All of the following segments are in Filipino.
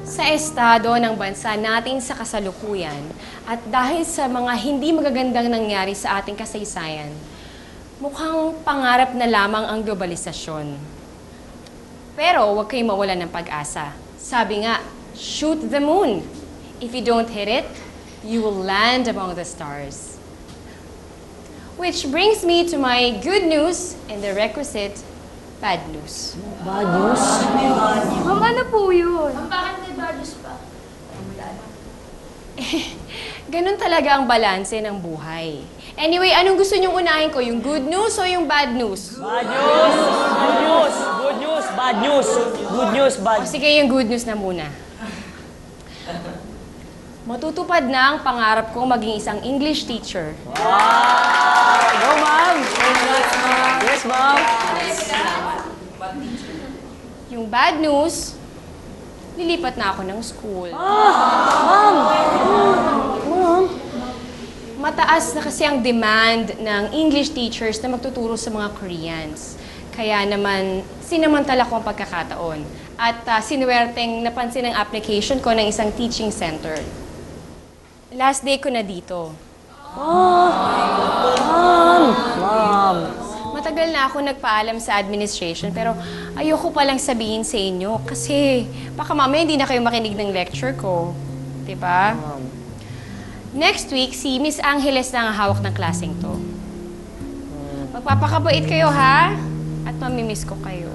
Sa estado ng bansa natin sa kasalukuyan at dahil sa mga hindi magagandang nangyari sa ating kasaysayan, mukhang pangarap na lamang ang globalisasyon. Pero huwag kayong mawalan ng pag-asa. Sabi nga, shoot the moon. If you don't hit it, you will land among the stars. Which brings me to my good news and the requisite bad news. Bad news? Ma'am, ano po yun? Bakit may badges pa? Ganun talaga ang balanse ng buhay. Anyway, anong gusto niyong unahin ko? Yung good news o yung bad news? Bad news! Good news! Good news! Bad news! Good news! Bad O sige, yung good news na muna. Matutupad na ang pangarap kong maging isang English teacher. Wow! Go, ma'am! Yes, ma'am! Yung bad news, lilipat na ako ng school. Ma'am! Ma'am! Mataas na kasi ang demand ng English teachers na magtuturo sa mga Koreans. Kaya naman, sinamantala ko ang pagkakataon. At sinuwerteng napansin ang application ko ng isang teaching center. Last day ko na dito. Ma'am! Matagal na ako nagpaalam sa administration pero ayoko palang sabihin sa inyo kasi baka mamaya hindi na kayo makinig ng lecture ko. Diba? Next week, si Miss Angeles na ang hawak ng klaseng to. Magpapakabait kayo, ha? At mamimiss ko kayo.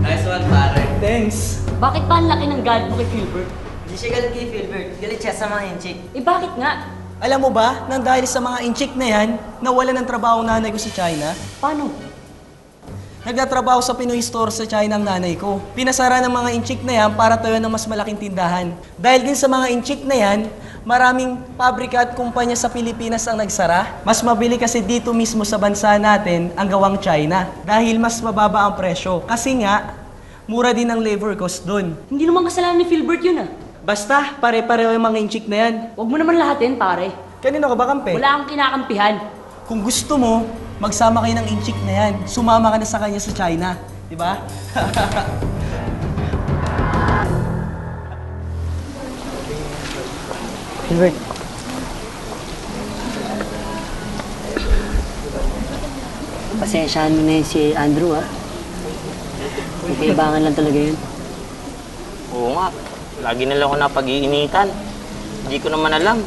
Nice one, pare. Thanks! Bakit ba ang laki ng galit mo kay Philbert? Hindi siya galit kay Philbert. Galit siya sa mga inchik. Eh bakit nga? Alam mo ba, nang dahil sa mga inchik na yan, nawala ng trabaho ang nanay ko sa China? Paano? Nagtatrabaho sa Pinoy store sa China ang nanay ko. Pinasara ng mga inchik na yan para tayo ng mas malaking tindahan. Dahil din sa mga inchik na yan, maraming pabrika at kumpanya sa Pilipinas ang nagsara. Mas mabili kasi dito mismo sa bansa natin ang gawang China. Dahil mas mababa ang presyo. Kasi nga, mura din ang labor cost doon. Hindi naman kasalanan ni Philbert yun ah. Basta, pare-pareho yung mga inchik na yan. Huwag mo naman lahatin, pare. Kanino ka ba, kampe? Wala akong kinakampihan. Kung gusto mo, magsama kayo ng inchik na yan. Sumama ka na sa kanya sa China. Di ba? Philbert. Pasensyahan mo na yun si Andrew ah. May kaibangan lang talaga yun. Oo nga. Lagi nila ako napag-iinitan. Hindi ko naman alam.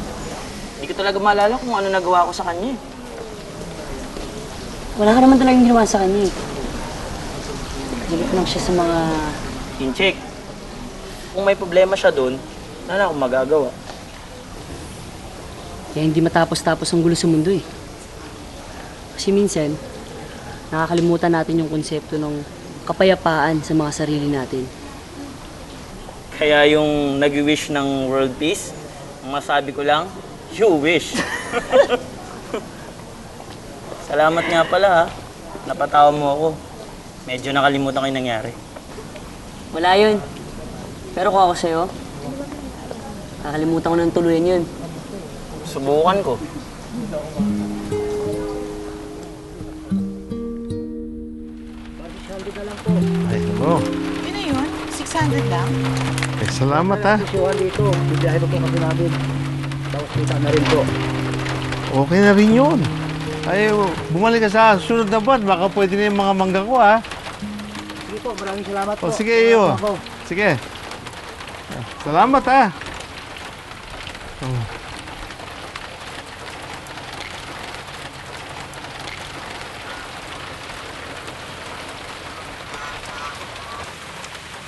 Hindi ko talaga maalala kung ano nagawa ko sa kanya. Wala ka naman talagang ginawa sa kanya eh. Galit lang siya sa mga... Incheck, kung may problema siya doon, wala na akong magagawa. Kaya hindi matapos-tapos ang gulo sa mundo eh. Kasi minsan, nakakalimutan natin yung konsepto ng kapayapaan sa mga sarili natin. Kaya yung nag-wish ng world peace, ang masabi ko lang, you wish. Salamat nga pala ha. Napatawa mo ako. Medyo nakalimutan ko yung nangyari. Wala yun. Pero kung ako sa'yo, nakakalimutan ko ng tuluyan yun. Subukan ko. Ay, oh. Yun na yun? 600 lang? Eh, salamat ha. dito, bibiyahe pa po kami namin. Tapos kita na rin po. Okay na rin yun. Ay, bumalik ka sa sunod na buwan. Baka pwede na yung mga mangga ko ha. Sige po, maraming salamat O, sige iyo. Sige. Salamat ha. Oh.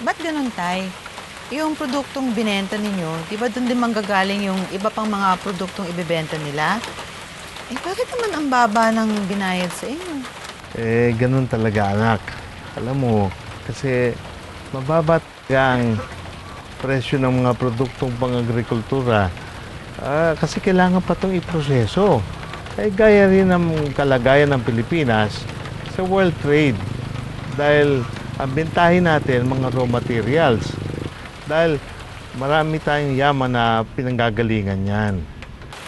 Ba't ganun, Tay? Yung produktong binenta ninyo, di ba doon din manggagaling yung iba pang mga produktong ibebenta nila? Eh, bakit naman ang baba ng binayad sa inyo? Eh, ganun talaga anak. Alam mo, kasi mababa ang presyo ng mga produktong pang-agrikultura Kasi kailangan pa itong iproseso. Ay gaya rin ng kalagayan ng Pilipinas sa world trade. Dahil ang bentahin natin mga raw materials. Dahil marami tayong yaman na pinanggagalingan yan.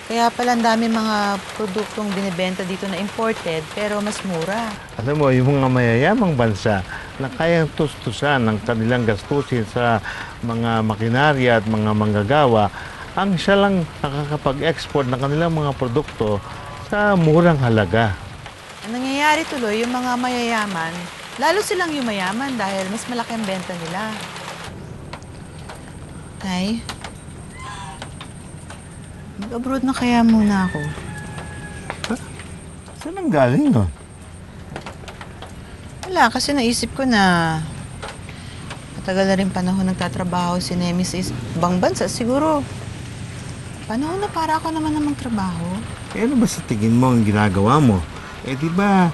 Kaya pala ang dami mga produktong binibenta dito na imported pero mas mura. Alam mo, yung mga mayayamang bansa na kayang tustusan ng kanilang gastusin sa mga makinarya at mga manggagawa, ang siya lang nakakapag-export ng kanilang mga produkto sa murang halaga. Ang nangyayari tuloy, yung mga mayayaman, lalo silang yumayaman dahil mas malaki ang benta nila. Tay, mag-abroad na kaya muna ako. Saan ang galing nun? Wala, kasi naisip ko na matagal na rin panahon nagtatrabaho si Nemi sa ibang bansa. Siguro, panahon na para ako naman namang trabaho. Eh, ano ba sa tingin mo ang ginagawa mo? Eh, di ba,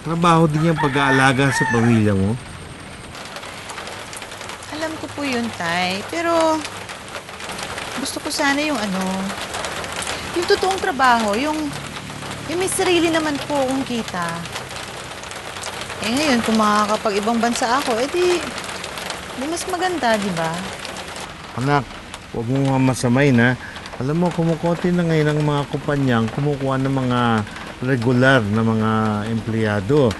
trabaho din yung pag-aalaga sa pamilya mo? Alam ko po yun, Tay. Pero, gusto ko sana yung yung totoong trabaho, yung may sarili naman po akong kita. Eh ngayon, kung makakapag-ibang bansa ako, di mas maganda, di ba? Anak, huwag mo nga masamay na. Alam mo, kumukunti na ngayon ang mga kumpanyang kumukuha ng mga regular na mga empleyado.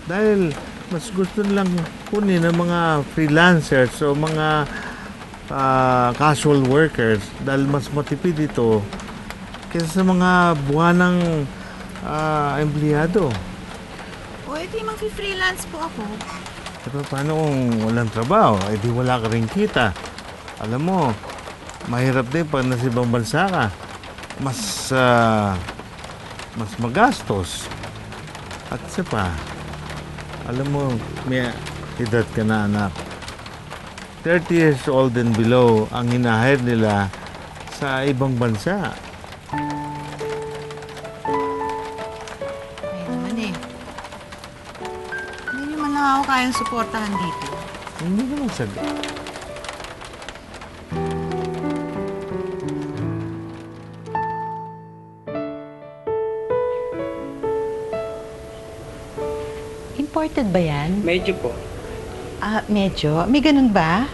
Dahil mas gusto nilang kunin ng mga freelancers o mga casual workers dahil mas matipid ito kaysa sa mga buwanang empleyado. O, di mag-freelance po ako. Pero paano kung walang trabaho? Eh di wala ka rin kita. Alam mo, mahirap din pag nasa ibang bansa ka. Mas magastos. At isa pa, alam mo, may edad ka na, anak. 30 years old and below ang hinahire nila sa ibang bansa. Ay naman eh. Hindi nyo man lang ako kayang suportahan dito. Hindi naman sabi. Imported ba yan? Medyo po. Medyo. May ganun ba?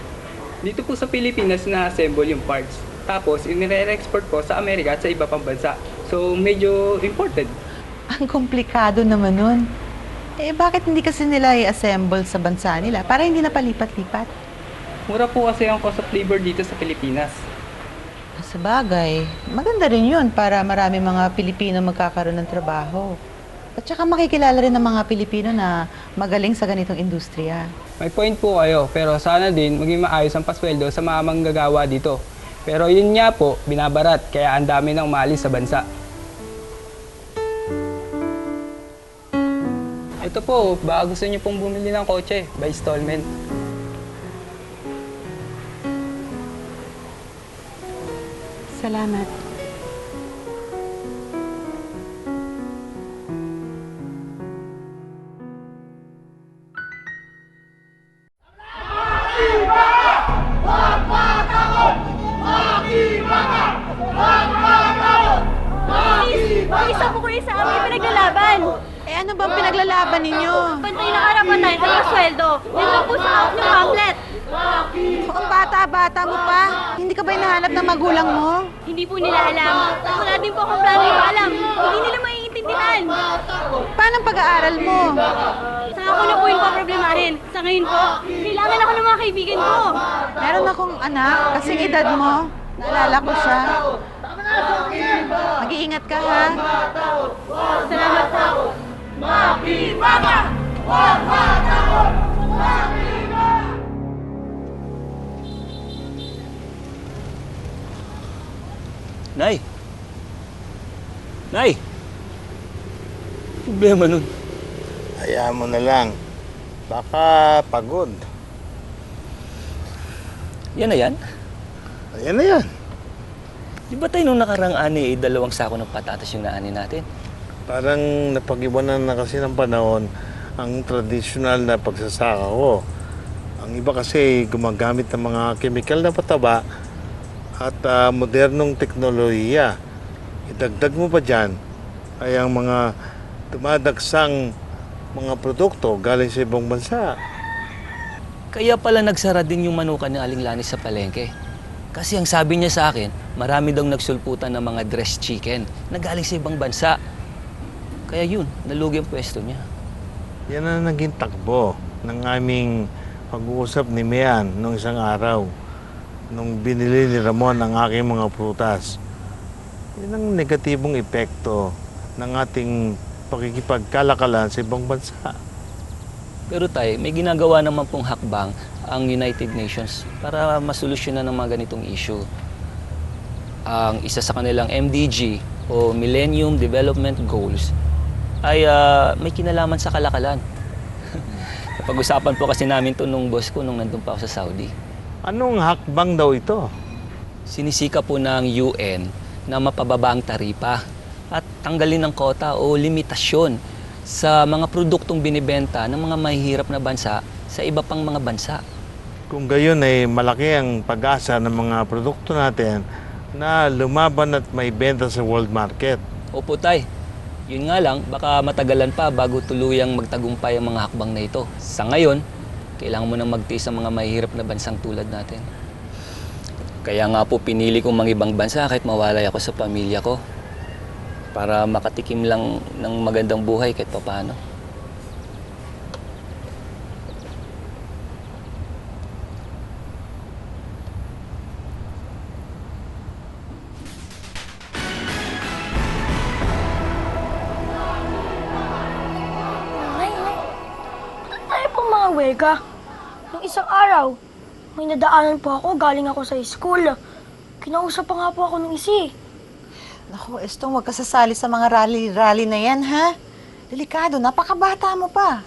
Dito po sa Pilipinas na-assemble yung parts. Tapos, inire-export po sa Amerika at sa iba pang bansa. So, medyo imported. Ang komplikado naman nun. Eh, bakit hindi kasi nila i-assemble sa bansa nila? Para hindi na palipat-lipat. Mura po kasi ang cost of labor dito sa Pilipinas. Sa bagay, maganda rin yun para marami mga Pilipino magkakaroon ng trabaho. At saka makikilala rin ng mga Pilipino na magaling sa ganitong industriya. May point po kayo, pero sana din maging maayos ang pasweldo sa mga manggagawa dito. Pero yun nga po, binabarat, kaya ang dami nang maalis sa bansa. Ito po, baka gusto niyo pong bumili ng kotse by installment. Salamat. Isa po kayo sa amin pinaglalaban. Eh, ano bang pinaglalaban ninyo? Pantay na karapatan at masweldo. Dito po sa out ng pamphlet. Ang bata-bata mo pa. Hindi ka ba hinahanap ng magulang mo? Hindi po nila alam. Wala din po akong plano yung alam. Hindi nila maiintindihan. Paano ang pag-aaral mo? Saka ko na po yung paproblemahin. Sa ngayon po, kailangan ako ng mga kaibigan ko. Meron akong anak, kasing edad mo. Naalala ko siya. Mag-iingat ka, ha? Salamat po. Nay! Nay! Problema nun. Hayaan mo na lang. Baka pagod. Yan na yan. Ayan na yan. Di ba tayo nung nakarang ani, 2 sako ng patatas yung naani natin? Parang napag-iwanan na kasi ng panahon ang tradisyonal na pagsasaka ko. Ang iba kasi gumagamit ng mga chemical na pataba at modernong teknolohiya. Idagdag mo pa dyan ay ang mga dumadagsang mga produkto galing sa ibang bansa. Kaya pala nagsara din yung manukan ni Aling Lani sa palengke. Kasi ang sabi niya sa akin, marami daw nagsulputan ng mga dressed chicken na galing sa ibang bansa. Kaya yun, nalugi ang pwesto niya. Yan ang naging takbo ng aming pag-uusap ni Mian nung isang araw nung binili ni Ramon ang aking mga prutas. Yan ang negatibong epekto ng ating pakikipagkalakalan sa ibang bansa. Pero tay, may ginagawa naman pong hakbang ang United Nations para masolusyonan ng mga ganitong issue. Ang isa sa kanilang MDG o Millennium Development Goals ay may kinalaman sa kalakalan. Napag-usapan po kasi namin to nung boss ko nung nandun pa ako sa Saudi. Anong hakbang daw ito? Sinisika po ng UN na mapababa ang taripa at tanggalin ng kota o limitasyon sa mga produktong binibenta ng mga mahihirap na bansa sa iba pang mga bansa. Kung gayon ay malaki ang pag-asa ng mga produkto natin na lumaban at may benta sa world market. Opo tay, yun nga lang, baka matagalan pa bago tuluyang magtagumpay ang mga hakbang na ito. Sa ngayon, kailangan mo nang magtiis ang mga mahihirap na bansang tulad natin. Kaya nga po pinili kong mangibang bansa kahit mawalay ako sa pamilya ko. Para makatikim lang ng magandang buhay kahit papaano. Tayo po mga wega. Nung isang araw, may nadaanan po ako galing ako sa school. Kinausap pa nga po ako ng isi. Naku, Estong, huwag ka sasali sa mga rally-rally na yan, ha? Delikado, napakabata mo pa.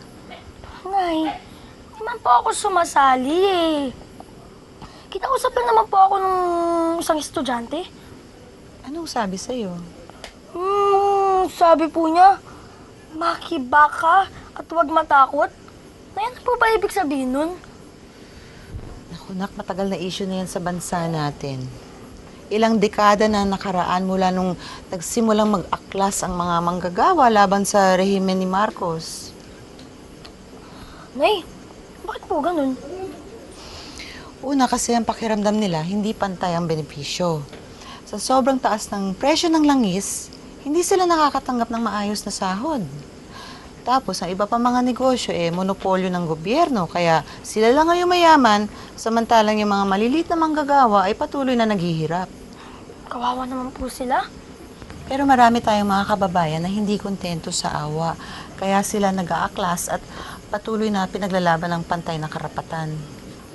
Nay, hindi man po ako sumasali eh. Kinausap lang naman po ako ng isang estudyante. Anong sabi sa'yo? Sabi po niya, makibaka at huwag matakot. Na yan po ba ibig sabihin nun? Naku, nak, matagal na issue na yan sa bansa natin. Ilang dekada na nakaraan mula nung nagsimulang mag-aklas ang mga manggagawa laban sa rehimen ni Marcos. Nay, bakit po ganun? Una kasi ang pakiramdam nila, hindi pantay ang benepisyo. Sa sobrang taas ng presyo ng langis, hindi sila nakakatanggap ng maayos na sahod. Tapos, ang iba pa mga negosyo, monopolyo ng gobyerno. Kaya sila lang ang mayaman, samantalang yung mga maliliit na manggagawa ay patuloy na naghihirap. Kawawa naman po sila. Pero marami tayong mga kababayan na hindi kontento sa awa. Kaya sila nag-aaklas at patuloy na pinaglalaban ng pantay na karapatan.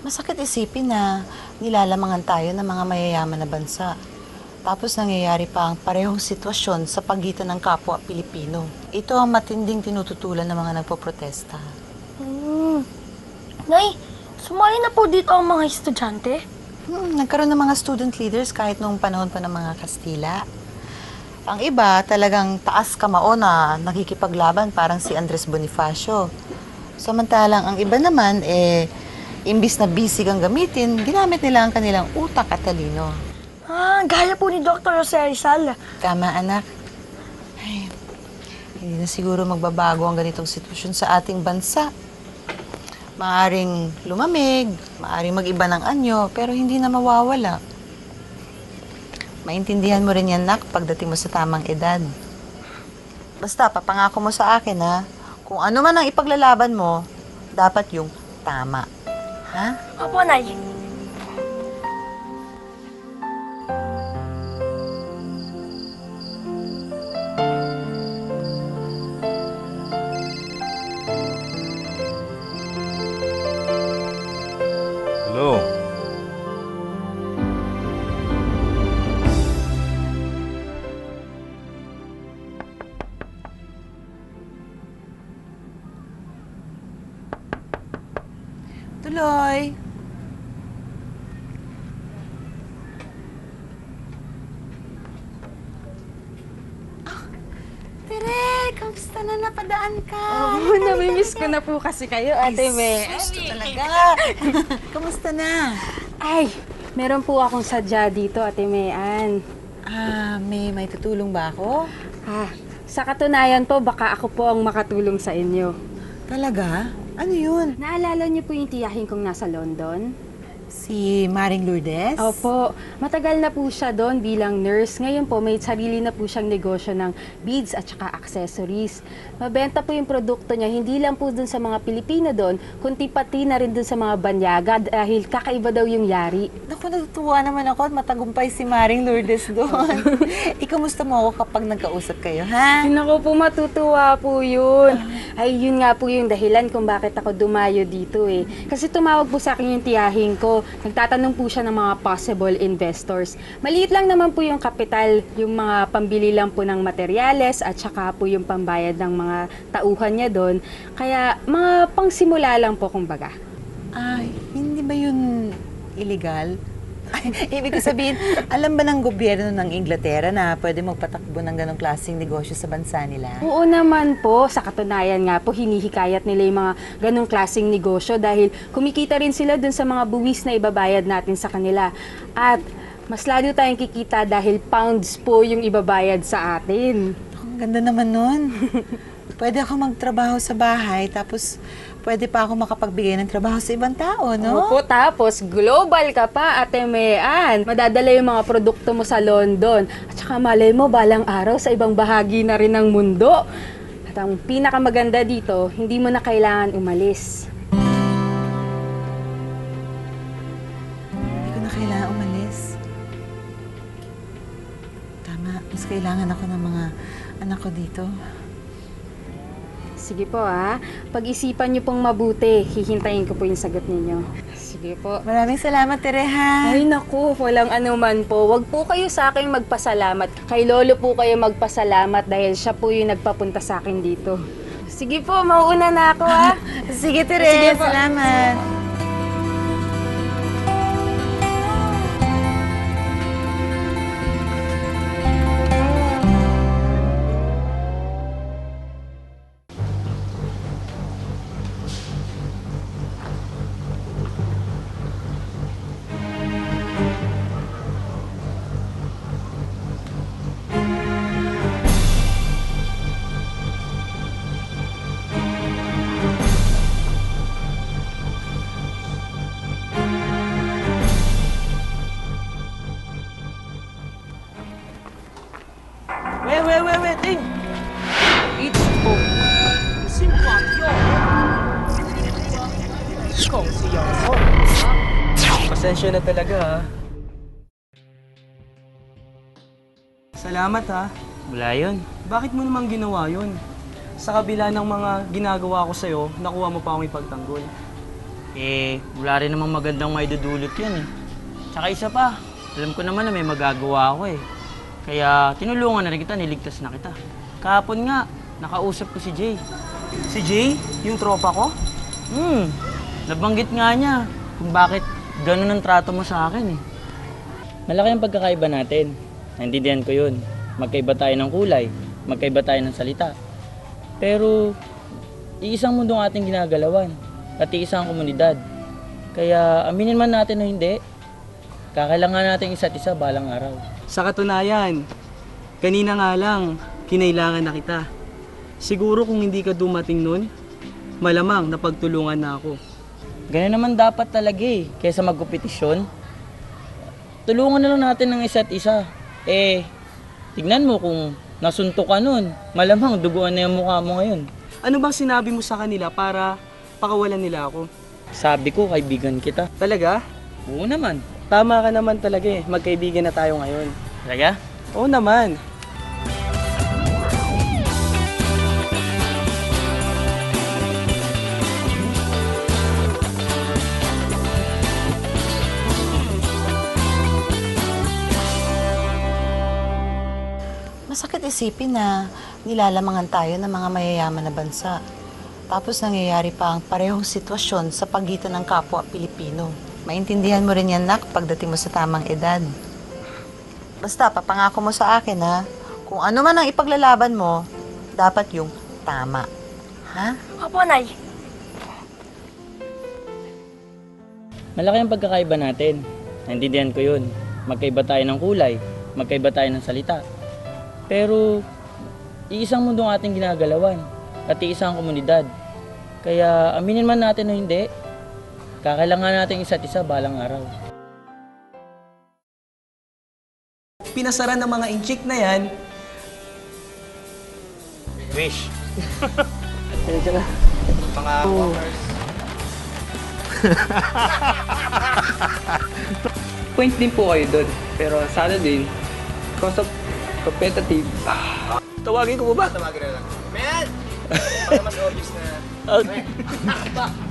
Masakit isipin na nilalamangan tayo ng mga mayayaman na bansa. Tapos nangyayari pa ang parehong sitwasyon sa pagitan ng kapwa Pilipino. Ito ang matinding tinututulan ng mga nagpoprotesta. Nay, sumali na po dito ang mga estudyante? Nagkaroon ng mga student leaders kahit noong panahon pa ng mga Kastila. Ang iba talagang taas kamao na nakikipaglaban parang si Andres Bonifacio. Samantalang ang iba naman, imbis na bisig ang gamitin, ginamit nila ang kanilang utak at talino. Gaya po ni Dr. Jose Rizal. Tama, anak. Ay, hindi na siguro magbabago ang ganitong sitwasyon sa ating bansa. Maaring lumamig, maaring mag-iba ng anyo, pero hindi na mawawala. Maintindihan mo rin yan, nak, pagdating mo sa tamang edad. Basta, papangako mo sa akin, ha? Kung ano man ang ipaglalaban mo, dapat yung tama. Ha? Opo, Nay. Hello? Tuloy. Tere, kamusta na napadaan ka? Namimiss ko na po kasi kayo, Ate May. Gusto talaga. Kamusta na? Ay, Meron po akong sadya dito, Ate Mayan. May tutulong ba ako? Sa katunayan po, baka ako po ang makatulong sa inyo. Talaga? Ano yun? Naalala niyo po yung tiyahin kong nasa London? Si Maring Lourdes? Opo. Matagal na po siya doon bilang nurse. Ngayon po, may sarili na po siyang negosyo ng beads at saka accessories. Mabenta po yung produkto niya, hindi lang po doon sa mga Pilipino doon, kundi pati na rin doon sa mga banyaga dahil kakaiba daw yung yari. Naku, natutuwa naman ako at matagumpay si Maring Lourdes doon. Ikamusta mo ako kapag nagkausap kayo, ha? Naku po, matutuwa po yun. Ay, yun nga po yung dahilan kung bakit ako dumayo dito eh. Kasi tumawag po sa akin yung tiyahin ko. Nagtatanong po siya ng mga possible investors. Maliit lang naman po yung kapital, yung mga pambili lang po ng materyales at saka po yung pambayad ng mga tauhan niya doon. Kaya mga pangsimula lang po kumbaga. Hindi ba yun illegal? Ibig ko sabihin, alam ba ng gobyerno ng Inglaterra na pwede magpatakbo ng ganong klaseng negosyo sa bansa nila? Oo naman po. Sa katunayan nga po, hinihikayat nila yung mga ganong klaseng negosyo dahil kumikita rin sila dun sa mga buwis na ibabayad natin sa kanila. At mas lalo tayong kikita dahil pounds po yung ibabayad sa atin. Ang ganda naman nun. Pwede ako magtrabaho sa bahay, tapos pwede pa ako makapagbigay ng trabaho sa ibang tao, no? Opo, tapos global ka pa, Ate Mayan. Madadala yung mga produkto mo sa London. At saka malay mo, balang araw sa ibang bahagi na rin ng mundo. At ang pinakamaganda dito, hindi mo na kailangan umalis. Hindi ko na kailangan umalis. Tama, mas kailangan ako ng mga anak ko dito. Sige po pag-isipan niyo pong mabuti. Hihintayin ko po yung sagot ninyo. Sige po. Maraming salamat, Tereha. Ay naku, walang anuman po. Wag po kayo sa akin magpasalamat. Kay Lolo po kayo magpasalamat dahil siya po yung nagpapunta sa akin dito. Sige po, mauuna na ako Sige, Tere. Salamat. Wait, Ting! It's po. Pasensya na talaga ha. Salamat ha. Wala yun. Bakit mo naman ginawa yun? Sa kabila ng mga ginagawa ko sa'yo, nakuha mo pa akong ipagtanggol. Wala rin namang magandang maidudulot yan eh. Tsaka isa pa, alam ko naman na may magagawa ako eh. Kaya tinulungan na rin kita, niligtas na kita. Kahapon nga, nakausap ko si Jay. Si Jay? Yung tropa ko? Nabanggit nga niya kung bakit ganun ang trato mo sa akin eh. Malaki ang pagkakaiba natin. Naintindihan ko yun. Magkaiba tayo ng kulay, magkaiba tayo ng salita. Pero, iisang mundo ang ating ginagalawan at iisang komunidad. Kaya aminin man natin o hindi, kakailangan natin isa't isa balang araw. Sa katunayan, kanina nga lang, kinailangan na kita. Siguro kung hindi ka dumating nun, malamang napagtulungan na ako. Ganun naman dapat talaga eh, kaysa magkompetisyon. Tulungan na lang natin ng isa't isa. Tignan mo kung nasuntok ka nun, malamang duguan na yung mukha mo ngayon. Ano bang sinabi mo sa kanila para pakawalan nila ako? Sabi ko, kaibigan kita. Talaga? Oo naman. Tama ka naman talaga eh, magkaibigan na tayo ngayon. Talaga? Oo naman. Masakit isipin na nilalamangan tayo ng mga mayayaman na bansa. Tapos nangyayari pa ang parehong sitwasyon sa pagitan ng kapwa Pilipino. Maintindihan mo rin yan, Nak, pagdating mo sa tamang edad. Basta, papangako mo sa akin, ha? Kung ano man ang ipaglalaban mo, dapat yung tama. Ha? Opo, Nay. Malaki ang pagkakaiba natin. Naintindihan ko yun. Magkaiba tayo ng kulay, magkaiba tayo ng salita. Pero, iisang mundo ang ating ginagalawan at iisang komunidad. Kaya aminin man natin o hindi, kakailangan natin isa't isa balang araw. Pinasara ng mga inchik na yan. Wish. Mga walkers. Point din po kayo doon. Pero sana din, because of competitive. Tawagin ko po ba? Tawagin na lang. Men! Para mas obvious na.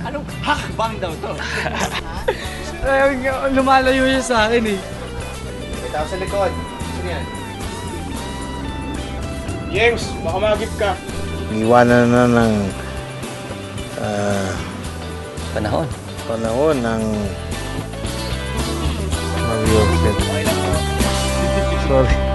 Anong hakbang daw to? Lumalayo yun sa akin eh. May tao sa likod. Sino yan? James, baka magip ka. Iwanan na ng Panahon. ng Mario. Sorry.